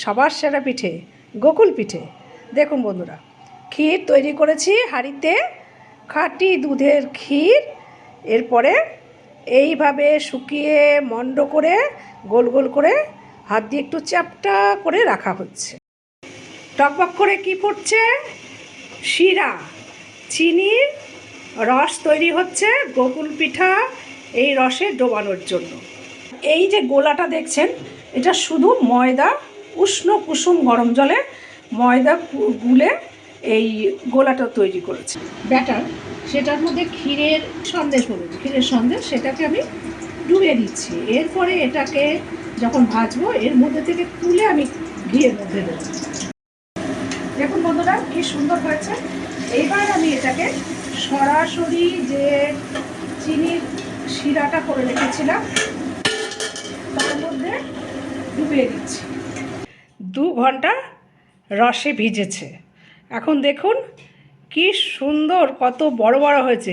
সবার সেরা পিঠে গোকুল পিঠে। দেখুন বন্ধুরা, ক্ষীর তৈরি করেছি হাঁড়িতে, খাঁটি দুধের ক্ষীর। এরপরে এইভাবে শুকিয়ে মন্ড করে গোল গোল করে হাত দিয়ে একটু চ্যাপটা করে রাখা হচ্ছে। টকবক করে কি ফুটছে? শিরা, চিনির রস তৈরি হচ্ছে গোকুল পিঠা এই রসে ডোবানোর জন্য। এই যে গোলাটা দেখছেন, এটা শুধু ময়দা, উষ্ণ কুসুম গরম জলে ময়দা গুলে এই গোলাটা তৈরি করেছে। ব্যাটার সেটার মধ্যে ক্ষীরের সন্দেশ বলুন, ক্ষীরের সন্দেশ, সেটাকে আমি ডুবিয়ে দিচ্ছি। এরপরে এটাকে যখন ভাজবো এর মধ্যে থেকে তুলে আমি ঘিয়ের মধ্যে দেবো। দেখুন বন্ধুরা, কি সুন্দর হয়েছে। এইবার আমি এটাকে সরাসরি যে চিনির শিরাটা করে রেখেছিলাম তার মধ্যে ডুবিয়ে দিচ্ছি। 2 ঘন্টা রসে ভিজেছে। এখন দেখুন কি সুন্দর, কত বড় বড় হয়েছে।